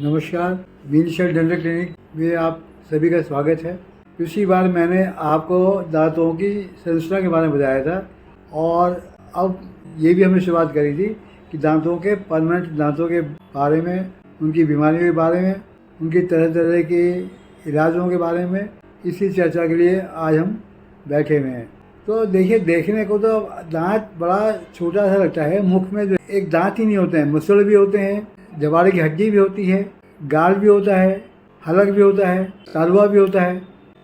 नमस्कार, मीनशल dental clinic में आप सभी का स्वागत है। पिछली बार मैंने आपको दांतों की संरचना के बारे में बताया था और अब ये भी हमने शुरुआत करी थी कि दांतों के परमानेंट दांतों के बारे में, उनकी बीमारियों के बारे में, उनकी तरह तरह के इलाजों के बारे में, इसी चर्चा के लिए आज हम बैठे हुए हैं। तो देखिए, देखने को तो दांत बड़ा छोटा सा लगता है। मुख में एक दांत ही नहीं होते हैं, मुसल भी होते हैं, जबाड़े की हड्डी भी होती है, गाल भी होता है, हलक भी होता है, तालुआ भी होता है।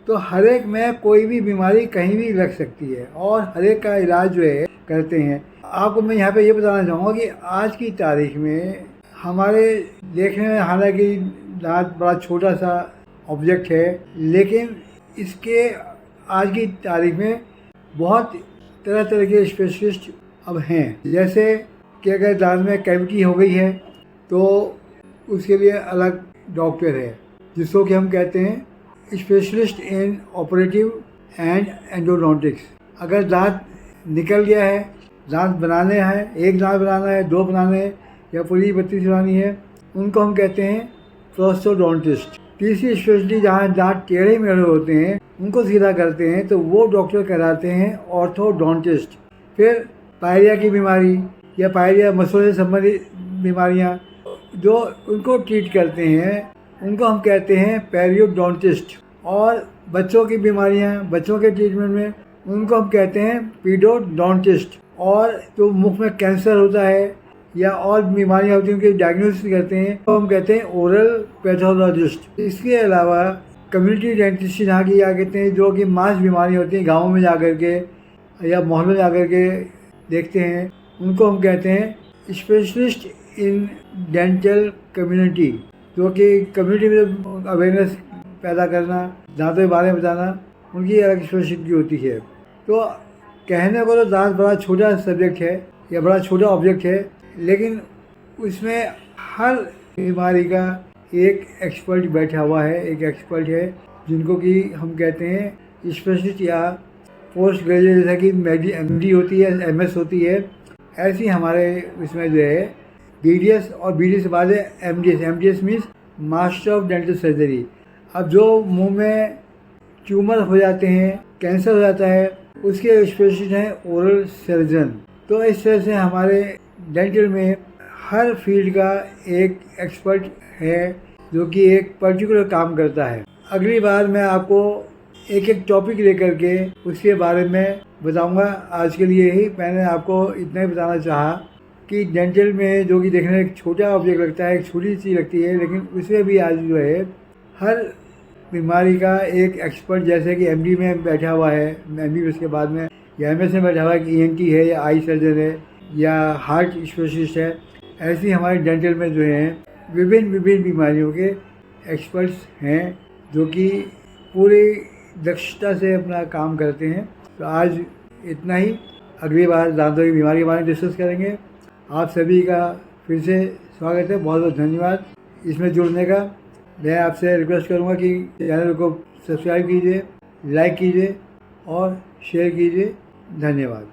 तो हर एक में कोई भी बीमारी कहीं भी लग सकती है और हर एक का इलाज जो है करते हैं। आपको मैं यहाँ पे ये बताना चाहूँगा कि आज की तारीख में हमारे देखने में हालांकि दांत बड़ा छोटा सा ऑब्जेक्ट है, लेकिन इसके आज की तारीख में बहुत तरह तरह के स्पेशलिस्ट अब हैं। जैसे कि अगर दांत में कैविटी हो गई है तो उसके लिए अलग डॉक्टर है, जिसको कि हम कहते हैं specialist in operative and endodontics. अगर दांत निकल गया है, दांत बनाने हैं, एक दांत बनाना है, दो बनाने हैं या पूरी 32 बनानी है, उनको हम कहते हैं प्रोस्थोडोंटिस्ट। तीसरी स्पेशलिटी जहाँ दांत टेढ़े मेढ़े होते हैं, उनको सीधा करते हैं, तो वो डॉक्टर कहलाते हैं ऑर्थोडोंटिस्ट। फिर पायरिया की बीमारी या पायरिया मसलों से संबंधित बीमारियाँ जो उनको ट्रीट करते हैं, उनको हम कहते हैं पेरियोडोंटिस्ट। और बच्चों की बीमारियां, बच्चों के ट्रीटमेंट में, उनको हम कहते हैं पीडोडोंटिस्ट। और जो मुख में कैंसर होता है या और बीमारियां होती हैं, उनकी डायग्नोसिस करते हैं, तो हम कहते हैं ओरल पैथोलॉजिस्ट। इसके अलावा कम्युनिटी डेंटिस्ट यहाँ की क्या कहते हैं, जो कि मास बीमारियाँ होती हैं, गाँव में जाकर के या मोहल्लों में जाकर के देखते हैं, उनको हम कहते हैं स्पेशलिस्ट इन डेंटल कम्युनिटी। जो कि कम्युनिटी में अवेयरनेस पैदा करना, दांतों के बारे में बताना, उनकी अलग स्पेशलिटी होती है। तो कहने को तो दांत बड़ा छोटा सब्जेक्ट है या बड़ा छोटा ऑब्जेक्ट है, लेकिन उसमें हर बीमारी का एक एक्सपर्ट बैठा हुआ है, एक एक्सपर्ट है, जिनको कि हम कहते हैं स्पेशलिस्ट या पोस्ट ग्रेजुएट, जैसा कि MD होती है, MS होती है। ऐसी हमारे इसमें जो है BDS और BDS के बाद MDS means master of dental surgery. अब जो मुंह में ट्यूमर हो जाते हैं, कैंसर हो जाता है, उसके स्पेशलिस्ट हैं ओरल सर्जन। तो इस तरह से हमारे डेंटल में हर फील्ड का एक एक्सपर्ट है जो कि एक पर्टिकुलर काम करता है। अगली बार मैं आपको एक एक टॉपिक लेकर के उसके बारे में बताऊंगा। आज के लिए ही मैंने आपको इतना ही बताना चाहा कि डेंटल में जो कि देखने में एक छोटा ऑब्जेक्ट लगता है, एक छोटी चीज़ लगती है, लेकिन उसमें भी आज जो है हर बीमारी का एक एक्सपर्ट, जैसे कि MD में बैठा हुआ है, MBBS के बाद में, या MS में बैठा हुआ है कि ENT है या आई सर्जन है या हार्ट स्पेशलिस्ट है। ऐसी हमारे डेंटल में जो हैं विभिन्न बीमारियों के एक्सपर्ट्स हैं, जो कि पूरी दक्षता से अपना काम करते हैं। तो आज इतना ही। अगली बार दांतों की बीमारी के बारे में डिस्कस करेंगे। आप सभी का फिर से स्वागत है, बहुत बहुत धन्यवाद इसमें जुड़ने का। मैं आपसे रिक्वेस्ट करूंगा कि चैनल को सब्सक्राइब कीजिए, लाइक कीजिए और शेयर कीजिए। धन्यवाद।